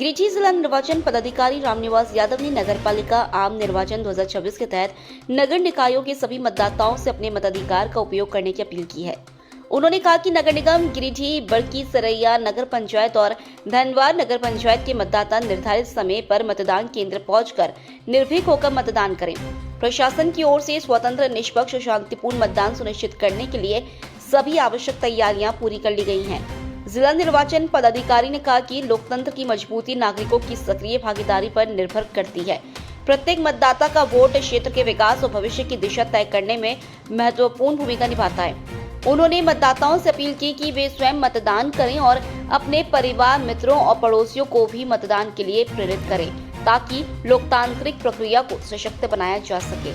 गिरिडीह जिला निर्वाचन पदाधिकारी रामनिवास यादव ने नगरपालिका आम निर्वाचन 2026 के तहत नगर निकायों के सभी मतदाताओं से अपने मताधिकार का उपयोग करने की अपील की है। उन्होंने कहा कि नगर निगम गिरिडीह, बड़की सरैया नगर पंचायत और धनवार नगर पंचायत के मतदाता निर्धारित समय पर मतदान केंद्र पहुंचकर निर्भीक होकर मतदान करें। प्रशासन की ओर से स्वतंत्र, निष्पक्ष और शांतिपूर्ण मतदान सुनिश्चित करने के लिए सभी आवश्यक तैयारियां पूरी कर ली गई हैं। जिला निर्वाचन पदाधिकारी ने कहा कि लोकतंत्र की मजबूती नागरिकों की सक्रिय भागीदारी पर निर्भर करती है। प्रत्येक मतदाता का वोट क्षेत्र के विकास और भविष्य की दिशा तय करने में महत्वपूर्ण भूमिका निभाता है। उन्होंने मतदाताओं से अपील की कि वे स्वयं मतदान करें और अपने परिवार, मित्रों और पड़ोसियों को भी मतदान के लिए प्रेरित करें, ताकि लोकतांत्रिक प्रक्रिया को सशक्त बनाया जा सके।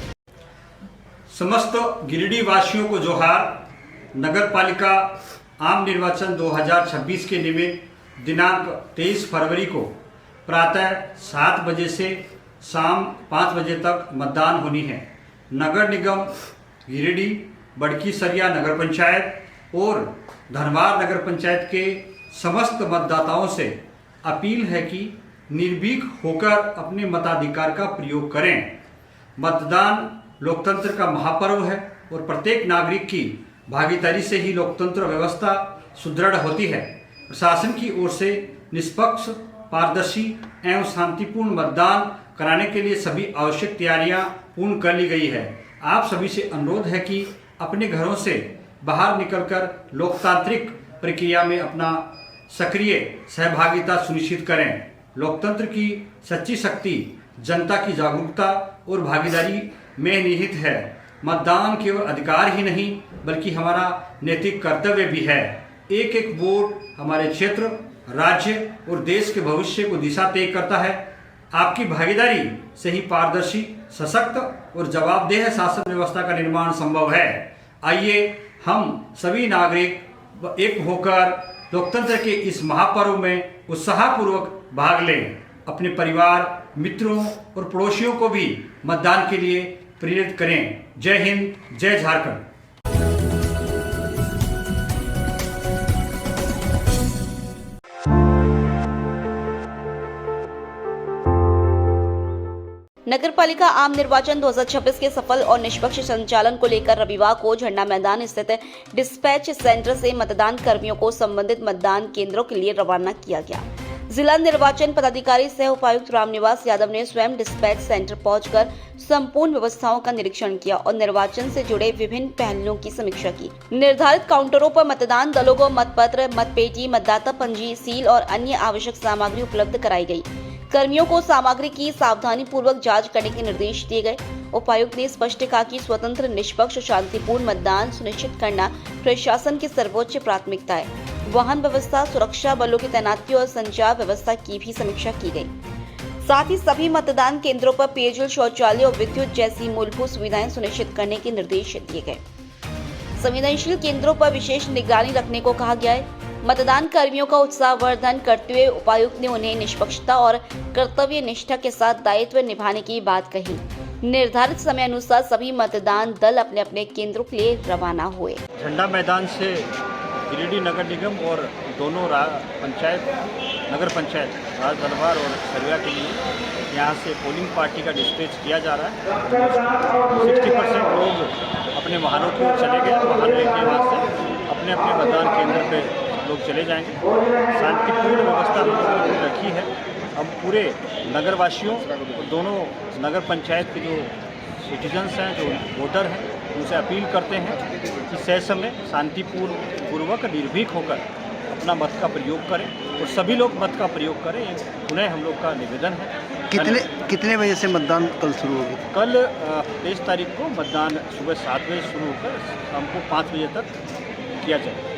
समस्त गिरिडीह वासियों को जोहार। नगर पालिका आम निर्वाचन 2026 के निमित्त दिनांक 23 फरवरी को प्रातः 7 बजे से शाम 5 बजे तक मतदान होनी है। नगर निगम गिरिडीह, बड़की सरैया नगर पंचायत और धनवार नगर पंचायत के समस्त मतदाताओं से अपील है कि निर्भीक होकर अपने मताधिकार का प्रयोग करें। मतदान लोकतंत्र का महापर्व है और प्रत्येक नागरिक की भागीदारी से ही लोकतंत्र व्यवस्था सुदृढ़ होती है। प्रशासन की ओर से निष्पक्ष, पारदर्शी एवं शांतिपूर्ण मतदान कराने के लिए सभी आवश्यक तैयारियां पूर्ण कर ली गई है। आप सभी से अनुरोध है कि अपने घरों से बाहर निकलकर लोकतांत्रिक प्रक्रिया में अपना सक्रिय सहभागिता सुनिश्चित करें। लोकतंत्र की सच्ची शक्ति जनता की जागरूकता और भागीदारी में निहित है। मतदान केवल अधिकार ही नहीं बल्कि हमारा नैतिक कर्तव्य भी है। एक एक वोट हमारे क्षेत्र, राज्य और देश के भविष्य को दिशा तय करता है। आपकी भागीदारी से ही पारदर्शी, सशक्त और जवाबदेह शासन व्यवस्था का निर्माण संभव है। आइए हम सभी नागरिक एक होकर लोकतंत्र के इस महापर्व में उत्साहपूर्वक भाग लें। अपने परिवार, मित्रों और पड़ोसियों को भी मतदान के लिए प्रेरित करें। जय हिंद, जय झारखंड। नगरपालिका आम निर्वाचन 2026 के सफल और निष्पक्ष संचालन को लेकर रविवार को झंडा मैदान स्थित डिस्पैच सेंटर से मतदान कर्मियों को संबंधित मतदान केंद्रों के लिए रवाना किया गया। जिला निर्वाचन पदाधिकारी सह उपायुक्त रामनिवास यादव ने स्वयं डिस्पैच सेंटर पहुंचकर संपूर्ण व्यवस्थाओं का निरीक्षण किया और निर्वाचन से जुड़े विभिन्न पहलुओं की समीक्षा की। निर्धारित काउंटरों पर मतदान दलों को मतपत्र, मतपेटी, मतदाता पंजी, सील और अन्य आवश्यक सामग्री उपलब्ध कराई गई। कर्मियों को सामग्री की सावधानी पूर्वक जांच करने के निर्देश दिए गए। उपायुक्त ने स्पष्ट कहा कि स्वतंत्र, निष्पक्ष और शांतिपूर्ण मतदान सुनिश्चित करना प्रशासन की सर्वोच्च प्राथमिकता है। वाहन व्यवस्था, सुरक्षा बलों की तैनाती और संचार व्यवस्था की भी समीक्षा की गई। साथ ही सभी मतदान केंद्रों पर पेयजल, शौचालय और विद्युत जैसी मूलभूत सुविधाएं सुनिश्चित करने के निर्देश दिए गए। संवेदनशील केंद्रों पर विशेष निगरानी रखने को कहा गया है। मतदान कर्मियों का उत्साहवर्धन करते हुए उपायुक्त ने उन्हें निष्पक्षता और कर्तव्य निष्ठा के साथ दायित्व निभाने की बात कही। निर्धारित समय अनुसार सभी मतदान दल अपने अपने केंद्रों के लिए रवाना हुए। झंडा मैदान से गिरिडीह नगर निगम और दोनों पंचायत, नगर पंचायत राज धनवार और सरैया के लिए यहाँ से पोलिंग पार्टी का डिस्पैच किया जा रहा है। 60% लोग अपने वाहनों की ओर चले गए। वाहन लेके वहाँ से अपने अपने मतदान केंद्र पे लोग चले जाएंगे। शांतिपूर्ण व्यवस्था हम लोगों ने रखी है। हम पूरे नगरवासियों और दोनों नगर पंचायत के जो सिटीजन्स हैं, जो वोटर हैं, उनसे अपील करते हैं कि सही समय शांतिपूर्वक निर्भीक होकर अपना मत का प्रयोग करें और सभी लोग मत का प्रयोग करें। पुनः हम लोग का निवेदन है। कितने बजे से मतदान कल शुरू होगी? कल 23 तारीख को मतदान सुबह 7 बजे शुरू होकर शाम को 5 बजे तक किया जाएगा।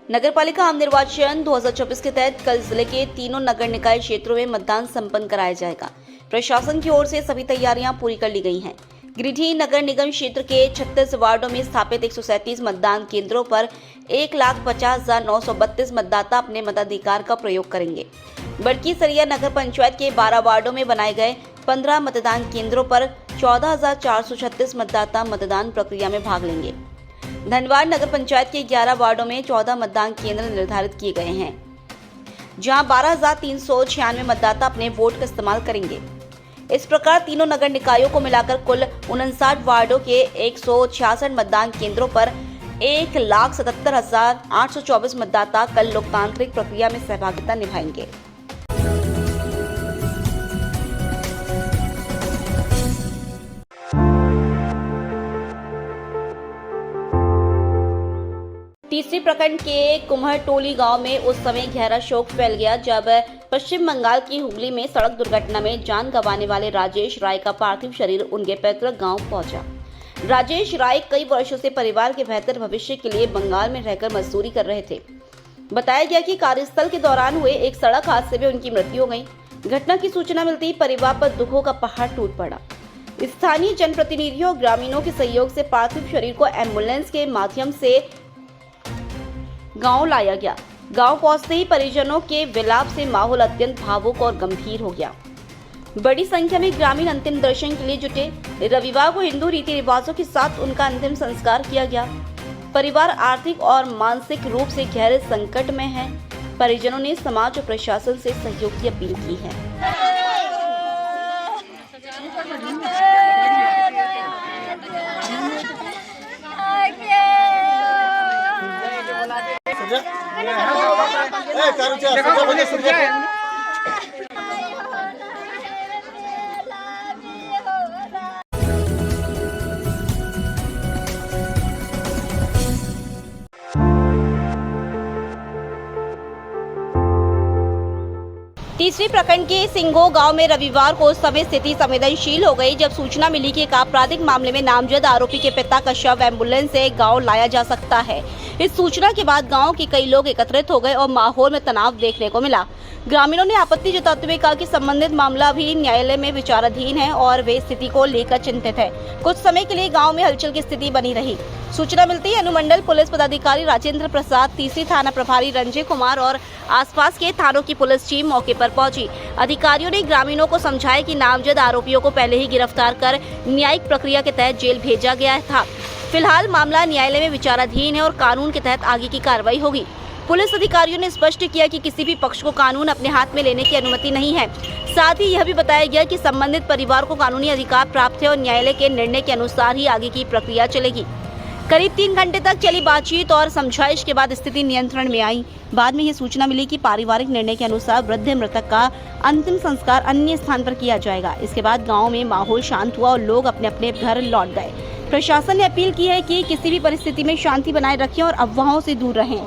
नगरपालिका आम निर्वाचन 2026 के तहत कल जिले के तीनों नगर निकाय क्षेत्रों में मतदान संपन्न कराया जाएगा। प्रशासन की ओर से सभी तैयारियां पूरी कर ली गई हैं। गिरिडीह नगर निगम क्षेत्र के 36 वार्डों में स्थापित 137 मतदान केंद्रों पर 1,50,932 मतदाता अपने मताधिकार का प्रयोग करेंगे। बड़की सरैया नगर पंचायत के 12 वार्डों में बनाए गए 15 मतदान केंद्रों पर 14,436 मतदाता मतदान प्रक्रिया में भाग लेंगे। धनवार नगर पंचायत के 11 वार्डों में 14 मतदान केंद्र निर्धारित किए गए हैं, जहां 12,396 मतदाता अपने वोट का इस्तेमाल करेंगे। इस प्रकार तीनों नगर निकायों को मिलाकर कुल 59 वार्डों के 166 मतदान केंद्रों पर 1,77,824 मतदाता कल लोकतांत्रिक प्रक्रिया में सहभागिता निभाएंगे। तीसरी प्रखंड के कुम्हरटोली गांव में उस समय गहरा शोक फैल गया जब पश्चिम बंगाल की हुगली में सड़क दुर्घटना में जान गंवाने वाले राजेश राय का पार्थिव शरीर उनके पैतृक गांव पहुंचा। राजेश राय कई वर्षों से परिवार के बेहतर भविष्य के लिए बंगाल में रहकर मजदूरी कर रहे थे। बताया गया कि कार्यस्थल के दौरान हुए एक सड़क हादसे में उनकी मृत्यु हो गई। घटना की सूचना मिलते ही परिवार पर दुखों का पहाड़ टूट पड़ा। स्थानीय जनप्रतिनिधियों और ग्रामीणों के सहयोग से पार्थिव शरीर को एम्बुलेंस के माध्यम से गांव लाया गया। गांव पहुंचते ही परिजनों के विलाप से माहौल अत्यंत भावुक और गंभीर हो गया। बड़ी संख्या में ग्रामीण अंतिम दर्शन के लिए जुटे। रविवार को हिंदू रीति रिवाजों के साथ उनका अंतिम संस्कार किया गया। परिवार आर्थिक और मानसिक रूप से गहरे संकट में है। परिजनों ने समाज और प्रशासन से सहयोग की अपील की है। तीसरी प्रखंड के सिंगो गांव में रविवार को समय स्थिति संवेदनशील हो गई जब सूचना मिली कि एक आपराधिक मामले में नामजद आरोपी के पिता का शव एम्बुलेंस से गांव लाया जा सकता है। इस सूचना के बाद गांव के कई लोग एकत्रित हो गए और माहौल में तनाव देखने को मिला। ग्रामीणों ने आपत्ति जताते हुए कहा कि संबंधित मामला भी न्यायालय में विचाराधीन है और वे स्थिति को लेकर चिंतित है। कुछ समय के लिए गांव में हलचल की स्थिति बनी रही। सूचना मिलती है अनुमंडल पुलिस पदाधिकारी राजेंद्र प्रसाद, तीसरी थाना प्रभारी रंजय कुमार और आसपास के थानों की पुलिस टीम मौके पर पहुंची। अधिकारियों ने ग्रामीणों को समझाया कि नामजद आरोपियों को पहले ही गिरफ्तार कर न्यायिक प्रक्रिया के तहत जेल भेजा गया था। फिलहाल मामला न्यायालय में विचाराधीन है और कानून के तहत आगे की कार्रवाई होगी। पुलिस अधिकारियों ने स्पष्ट किया कि किसी भी पक्ष को कानून अपने हाथ में लेने की अनुमति नहीं है। साथ ही यह भी बताया गया कि संबंधित परिवार को कानूनी अधिकार प्राप्त है और न्यायालय के निर्णय के अनुसार ही आगे की प्रक्रिया चलेगी। करीब 3 घंटे तक चली बातचीत और समझाइश के बाद स्थिति नियंत्रण में आई। बाद में यह सूचना मिली कि पारिवारिक निर्णय के अनुसार वृद्ध मृतक का अंतिम संस्कार अन्य स्थान पर किया जाएगा। इसके बाद गांव में माहौल शांत हुआ और लोग अपने अपने घर लौट गए। प्रशासन ने अपील की है कि किसी भी परिस्थिति में शांति बनाए रखें और अफवाहों से दूर रहें।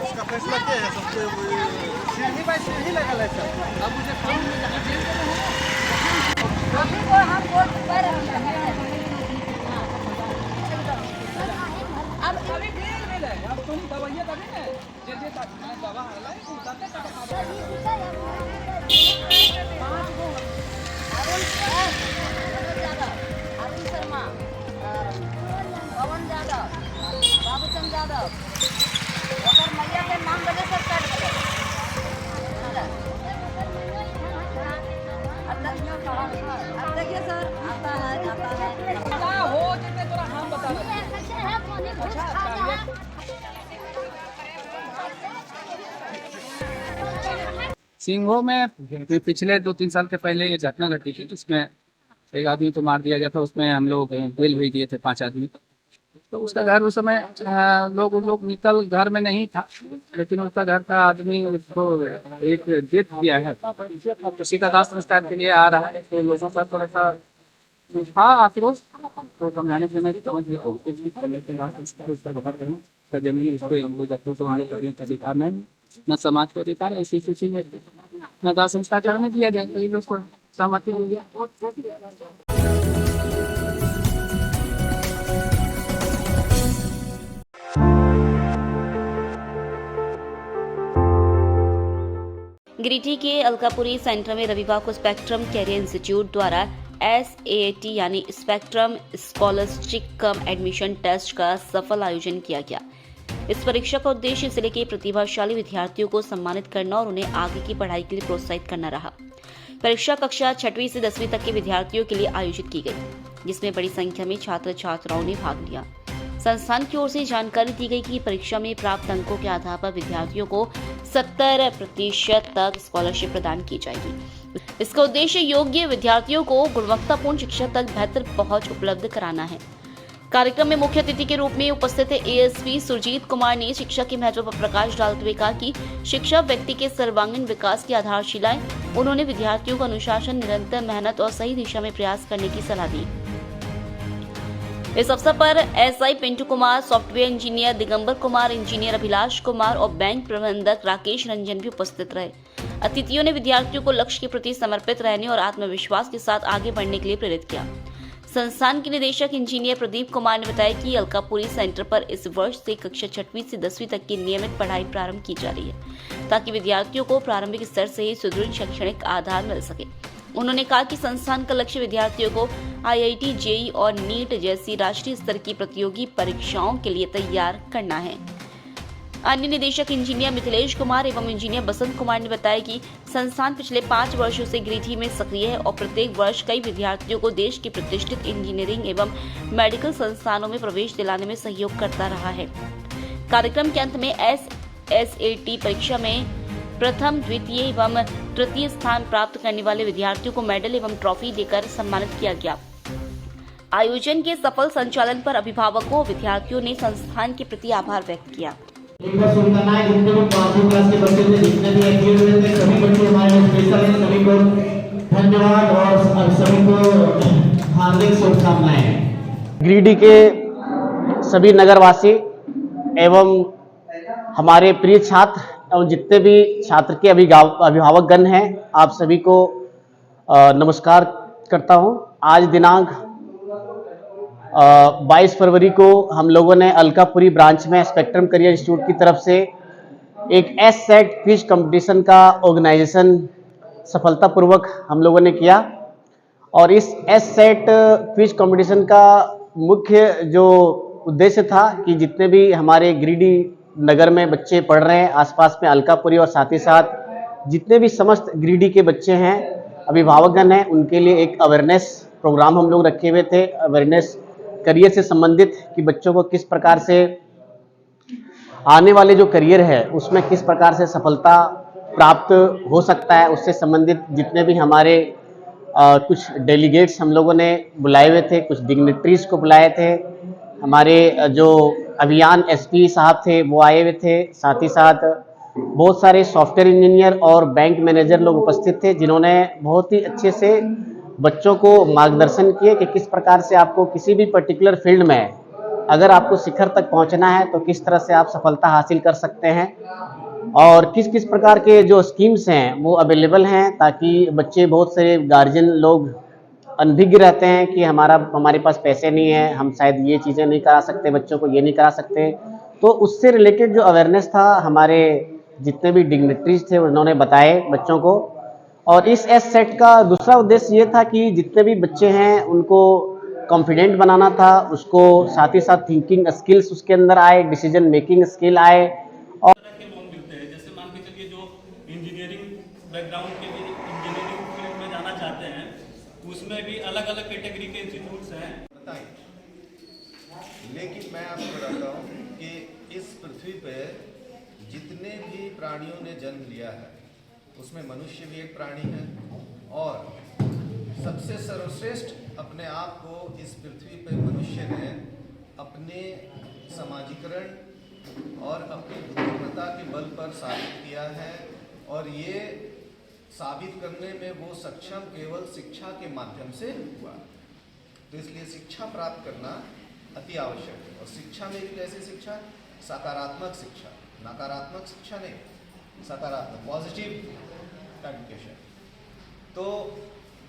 इसका फैसला क्या है? सबसे सीढ़ी बाय सीढ़ी लगा है सर। अब मुझे कानून में जहाँ जेल में हो अभी को हम वोट कर अब अभी जेल में है। अब तुम दवाइयाँ तभी ना जे दवा है उतारते अरुण शर्मा, पवन यादव, बाबूचंद यादव, मैया के नाम वजह से काट दे। अब देखिए सर, आता है जाता है हो जितने थोड़ा हम बता रहे हैं। सिंघो में पिछले 2-3 साल के पहले ये घटना घटी थी जिसमें एक आदमी को मार दिया गया था। उसमें हम लोग बेल भेज दिए थे 5 आदमी। तो उसका घर उस समय लोग निकल घर में नहीं था, लेकिन उसका घर का आदमी उसको एक डेथ दिया है। तो सीधा दाह संस्कार के लिए आ रहा है। तो लोगों का थोड़ा सा आक्रोश तो समझाने से मैं समझ जमीन उसको अधिकार नहीं, न समाज को अधिकार, ऐसी किसी में न दाह संस्कार करने दिया जाए। तो ये लोग को सहमति हो गया। गिरिडीह के अलकापुरी सेंटर में रविवार को स्पेक्ट्रम कैरियर इंस्टीट्यूट द्वारा SAT यानी स्पेक्ट्रम स्कॉलरशिप कम एडमिशन टेस्ट का सफल आयोजन किया गया। इस परीक्षा का उद्देश्य जिले के प्रतिभाशाली विद्यार्थियों को सम्मानित करना और उन्हें आगे की पढ़ाई के लिए प्रोत्साहित करना रहा। परीक्षा कक्षा 6वीं से 10वीं तक के विद्यार्थियों के लिए आयोजित की गई, जिसमें बड़ी संख्या में छात्र छात्राओं ने भाग लिया। संस्थान की ओर से जानकारी दी गई कि परीक्षा में प्राप्त अंकों के आधार पर विद्यार्थियों को 70% तक स्कॉलरशिप प्रदान की जाएगी। इसका उद्देश्य योग्य विद्यार्थियों को गुणवत्तापूर्ण शिक्षा तक बेहतर पहुंच उपलब्ध कराना है। कार्यक्रम में मुख्य अतिथि के रूप में उपस्थित एएसपी सुरजीत कुमार ने शिक्षा के महत्व पर प्रकाश डालते हुए कहा कि शिक्षा व्यक्ति के सर्वांगीण विकास की आधारशिला है। उन्होंने विद्यार्थियों को अनुशासन, निरंतर मेहनत और सही दिशा में प्रयास करने की सलाह दी। इस अवसर पर SI Pintu Kumar, software engineer Digambar Kumar, engineer Abhilash Kumar और बैंक प्रबंधक राकेश रंजन भी उपस्थित रहे। अतिथियों ने विद्यार्थियों को लक्ष्य के प्रति समर्पित रहने और आत्मविश्वास के साथ आगे बढ़ने के लिए प्रेरित किया। संस्थान के निदेशक इंजीनियर प्रदीप कुमार ने बताया कि अलकापुरी सेंटर पर इस वर्ष से कक्षा 6वीं से 10वीं तक की नियमित पढ़ाई प्रारंभ की जा रही है, ताकि विद्यार्थियों को प्रारंभिक स्तर से ही सुदृढ़ शैक्षणिक आधार मिल सके। उन्होंने कहा कि संस्थान का लक्ष्य विद्यार्थियों को IIT, JEE और नीट जैसी राष्ट्रीय स्तर की प्रतियोगी परीक्षाओं के लिए तैयार करना है। अन्य निदेशक इंजीनियर मिथिलेश कुमार एवं इंजीनियर बसंत कुमार ने बताया कि संस्थान पिछले 5 वर्षों से गिरिडीह में सक्रिय है और प्रत्येक वर्ष कई विद्यार्थियों को देश के प्रतिष्ठित इंजीनियरिंग एवं मेडिकल संस्थानों में प्रवेश दिलाने में सहयोग करता रहा है। कार्यक्रम के अंत में SAT परीक्षा में प्रथम, द्वितीय एवं तृतीय स्थान प्राप्त करने वाले विद्यार्थियों को मेडल एवं ट्रॉफी देकर सम्मानित किया गया। आयोजन के सफल संचालन पर अभिभावकों और विद्यार्थियों ने संस्थान के प्रति आभार व्यक्त किया। एक बार शुरू करना है। जितने भी 5वीं क्लास के बच्चे थे, जितने भी एक्टिव हुए थे, सभी बच्चे हमारे लिए स्पेशल हैं। सभी को धन्यवाद और सभी को हार्दिक शुभकामनाएं। गिरिडीह के सभी नगरवासी एवं हमारे प्रिय छात्र एवं जितने भी छात्र के अभिभावकगण हैं, आप सभी को नमस्कार करता हूं। आज दिनांक 22 फरवरी को हम लोगों ने अलकापुरी ब्रांच में स्पेक्ट्रम करियर इंस्टीट्यूट की तरफ से एक SAT क्विज कंपटीशन का ऑर्गेनाइजेशन सफलतापूर्वक हम लोगों ने किया। और इस SAT क्विज कंपटीशन का मुख्य जो उद्देश्य था कि जितने भी हमारे गिरिडीह नगर में बच्चे पढ़ रहे हैं, आसपास में अलकापुरी, और साथ ही साथ जितने भी समस्त गिरिडीह के बच्चे हैं, अभिभावकगण हैं, उनके लिए एक अवेयरनेस प्रोग्राम हम लोग रखे हुए थे। अवेयरनेस करियर से संबंधित कि बच्चों को किस प्रकार से आने वाले जो करियर है उसमें किस प्रकार से सफलता प्राप्त हो सकता है, उससे संबंधित जितने भी हमारे कुछ डेलीगेट्स हम लोगों ने बुलाए हुए थे, कुछ डिग्नेटरीज को बुलाए थे। हमारे जो अभियान SP साहब थे वो आए हुए थे, साथ ही साथ बहुत सारे सॉफ्टवेयर इंजीनियर और बैंक मैनेजर लोग उपस्थित थे, जिन्होंने बहुत ही अच्छे से बच्चों को मार्गदर्शन किए कि किस प्रकार से आपको किसी भी पर्टिकुलर फील्ड में अगर आपको शिखर तक पहुंचना है तो किस तरह से आप सफलता हासिल कर सकते हैं, और किस किस प्रकार के जो स्कीम्स हैं वो अवेलेबल हैं, ताकि बच्चे, बहुत से गार्जियन लोग अनभिज्ञ रहते हैं कि हमारे पास पैसे नहीं है, हम शायद ये चीज़ें नहीं करा सकते, बच्चों को ये नहीं करा सकते। तो उससे रिलेटेड जो अवेयरनेस था, हमारे जितने भी डिग्नेटरीज थे उन्होंने बताए बच्चों को। और इस SAT का दूसरा उद्देश्य ये था कि जितने भी बच्चे हैं उनको कॉन्फिडेंट बनाना था, उसको साथ ही साथ थिंकिंग स्किल्स उसके अंदर आए, डिसीजन मेकिंग स्किल आए। और तरह के लोन मिलते हैं, जैसे मान के चलिए जो इंजीनियरिंग बैकग्राउंड के लिए इंजीनियरिंग फील्ड में जाना चाहते हैं, उसमें भी अलग अलग कैटेगरी के इंस्टीट्यूट्स हैं। लेकिन मैं आपको बताता हूँ कि इस पृथ्वी पे जितने भी प्राणियों ने जन्म लिया है उसमें मनुष्य भी एक प्राणी है, और सबसे सर्वश्रेष्ठ अपने आप को इस पृथ्वी पे मनुष्य ने अपने समाजीकरण और अपनी बुद्धिमत्ता के बल पर साबित किया है। और ये साबित करने में वो सक्षम केवल शिक्षा के माध्यम से हुआ। तो इसलिए शिक्षा प्राप्त करना अति आवश्यक है। और शिक्षा में भी कैसी शिक्षा? सकारात्मक शिक्षा, नकारात्मक शिक्षा नहीं, सकारात्मक, पॉजिटिव एजुकेशन। तो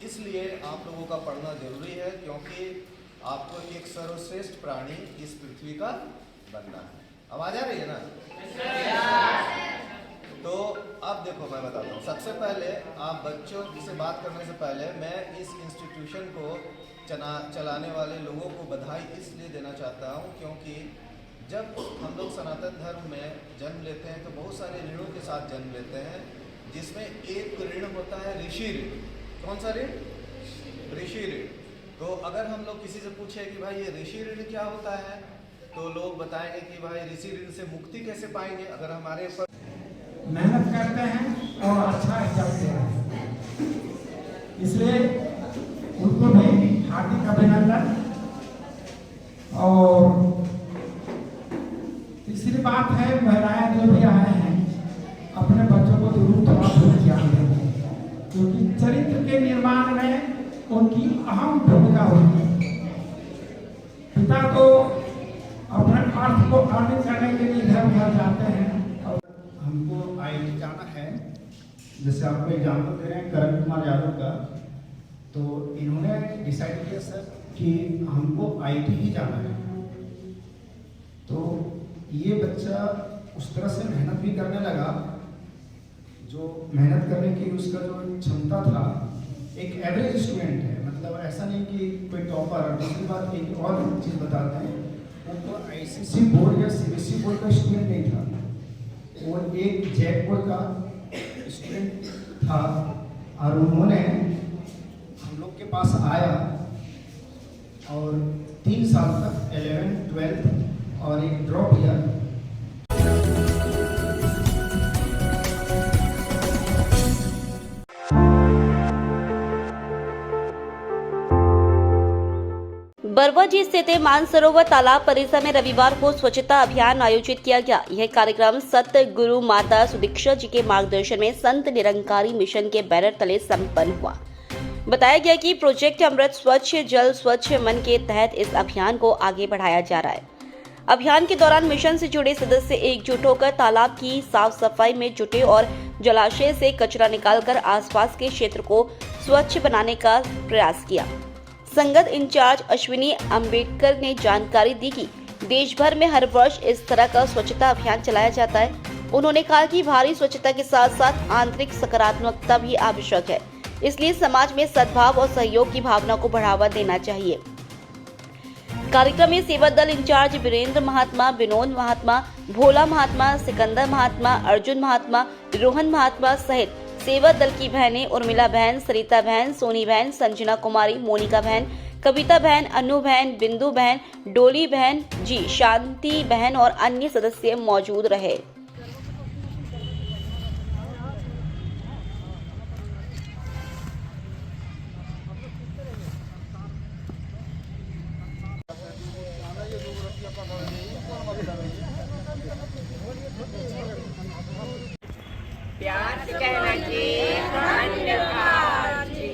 इसलिए आप लोगों का पढ़ना जरूरी है, क्योंकि आपको एक सर्वश्रेष्ठ प्राणी इस पृथ्वी का बनना है। आवाज आ रही है ना? तो अब देखो मैं बताता हूँ। सबसे पहले आप बच्चों से बात करने से पहले मैं इस इंस्टीट्यूशन को चलाने वाले लोगों को बधाई इसलिए देना चाहता हूँ क्योंकि जब हम लोग सनातन धर्म में जन्म लेते हैं तो बहुत सारे ऋणों के साथ जन्म लेते हैं, जिसमें एक ऋण होता है ऋषि ऋण। कौन सा ऋण? ऋषि ऋण। तो अगर हम लोग किसी से पूछे कि भाई ये ऋषि ऋण क्या होता है, तो लोग बताएंगे कि भाई ऋषि ऋण से मुक्ति कैसे पाएंगे। अगर हमारे ऊपर मेहनत करते हैं और अच्छा रिजल्ट दे रहे हैं, इसलिए उनको भी हार्दिक अभिनंदन। और तीसरी बात है, महिलाएं जो भी आए हैं अपने बच्चों को जरूर थोड़ा बहुत ज्ञान दें, क्योंकि चरित्र के निर्माण में उनकी अहम भूमिका होती है। पिता तो अपने अर्थ को अर्जित करने के लिए घर घर जाते हैं। हमको आईटी जाना है, जैसे आपको एग्जाम्पल दे रहे हैं करण कुमार यादव का, तो इन्होंने डिसाइड किया सर कि हमको आईटी ही जाना है। तो ये बच्चा उस तरह से मेहनत भी करने लगा, जो मेहनत करने की उसका जो क्षमता था, एक एवरेज स्टूडेंट है, मतलब ऐसा नहीं कि कोई टॉपर। और दूसरी बात एक और चीज़ बताते हैं, वो तो आईसीएसई बोर्ड या सीबीएसई बोर्ड का स्टूडेंट नहीं था, वो एक जैक बोर्ड का स्टूडेंट था। और उन्होंने हम लोग के पास आया और 3 साल तक 11th 12th और एक ड्रॉप ईयर। बरवाजी स्थित मानसरोवर तालाब परिसर में रविवार को स्वच्छता अभियान आयोजित किया गया। यह कार्यक्रम सत गुरु माता सुदीक्षा जी के मार्गदर्शन में संत निरंकारी मिशन के बैनर तले संपन्न हुआ। बताया गया कि प्रोजेक्ट अमृत स्वच्छ जल स्वच्छ मन के तहत इस अभियान को आगे बढ़ाया जा रहा है। अभियान के दौरान मिशन से जुड़े सदस्य एकजुट होकर तालाब की साफ सफाई में जुटे और जलाशय से कचरा निकालकर आसपास के क्षेत्र को स्वच्छ बनाने का प्रयास किया। संगत इंचार्ज अश्विनी अंबेडकर ने जानकारी दी कि देश भर में हर वर्ष इस तरह का स्वच्छता अभियान चलाया जाता है। उन्होंने कहा कि भारी स्वच्छता के साथ साथ आंतरिक सकारात्मकता भी आवश्यक है, इसलिए समाज में सद्भाव और सहयोग की भावना को बढ़ावा देना चाहिए। कार्यक्रम में सेवा दल इंचार्ज वीरेंद्र महात्मा, विनोद महात्मा, भोला महात्मा, सिकंदर महात्मा, अर्जुन महात्मा, रोहन महात्मा सहित सेवा दल की बहनें उर्मिला बहन, सरिता बहन, सोनी बहन, संजना कुमारी, मोनिका बहन, कविता बहन, अनु बहन, बिंदु बहन, डोली बहन जी, शांति बहन और अन्य सदस्य मौजूद रहे। प्यार से कहना चाहिए, धन्यवाद जी।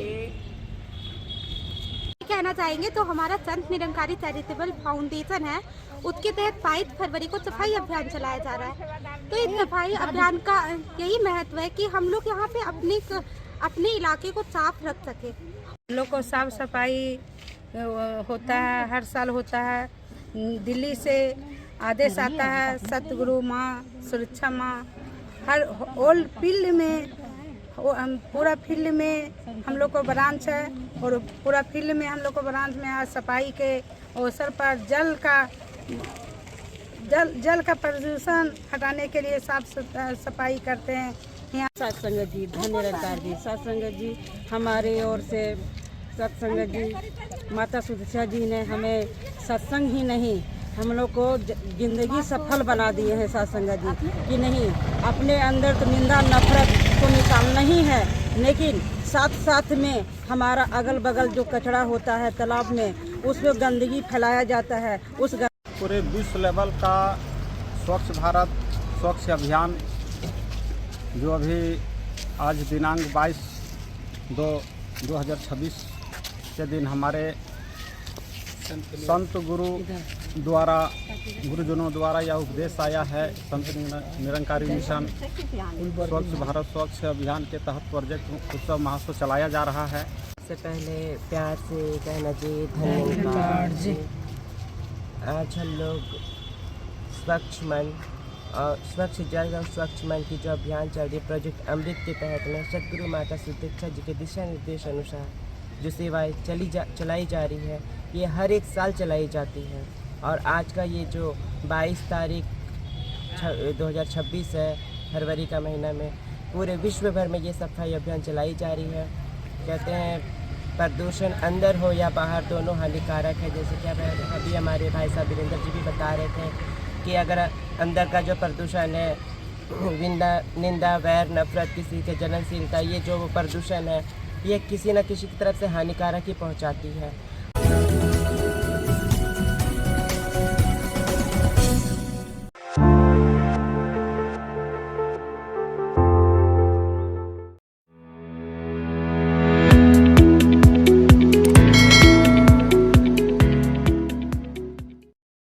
कहना चाहेंगे तो हमारा संत निरंकारी चैरिटेबल फाउंडेशन है, उसके तहत 22 फरवरी को सफाई अभियान चलाया जा रहा है। तो इस सफाई अभियान का यही महत्व है कि हम लोग यहाँ पे अपने इलाके को साफ रख सके। हम लोग को साफ सफाई होता है, हर साल होता है। दिल्ली से आदेश आता है, सतगुरु माँ, सुरक्षा माँ, हर ऑल फील्ड में, पूरा फील्ड में हम लोग को ब्रांच है और पूरा फील्ड में हम लोग को ब्रांच में आज सफाई के अवसर पर जल का प्रदूषण हटाने के लिए साफ सफाई करते हैं। यहाँ सत्संग जी, धन्य निरंकार जी, सत्संग जी हमारे ओर से, सत्संग जी माता सुदीक्षा जी ने हमें सत्संग ही नहीं हम लोग को जिंदगी सफल बना दिए हैं। सत्संग जी कि नहीं, अपने अंदर तो निंदा नफरत को निकालना ही है, लेकिन साथ साथ में हमारा अगल बगल जो कचरा होता है तालाब में, उसमें गंदगी फैलाया जाता है। पूरे विश्व लेवल का स्वच्छ भारत स्वच्छ अभियान जो अभी आज दिनांक 22/2/2026 के दिन हमारे संत गुरुजनों द्वारा यह उपदेश आया है। संत निरंकारी मिशन स्वच्छ भारत स्वच्छ अभियान के तहत प्रोजेक्ट उत्सव महोत्सव चलाया जा रहा है। सबसे पहले प्यार से कहना चाहिए धन्यवाद जी। आज हम लोग स्वच्छ मन और स्वच्छ जल और स्वच्छ मन की जो अभियान चल रही है प्रोजेक्ट अमृत के तहत में सदगुरु माता सुदीक्षा जी के दिशा निर्देश अनुसार जो सेवाएं चलाई जा रही है, ये हर एक साल चलाई जाती है। और आज का ये जो 22 तारीख 2026 है, फरवरी का महीना में पूरे विश्व भर में ये सफाई अभियान चलाई जा रही है। कहते हैं प्रदूषण अंदर हो या बाहर दोनों हानिकारक है। जैसे कि अभी हमारे भाई साहब वीरेंद्र जी भी बता रहे थे कि अगर अंदर का जो प्रदूषण है, निंदा, वैर, नफरत, किसी के जलनशीलता, ये जो प्रदूषण है ये किसी न किसी की तरफ से हानिकारक ही पहुंचाती है।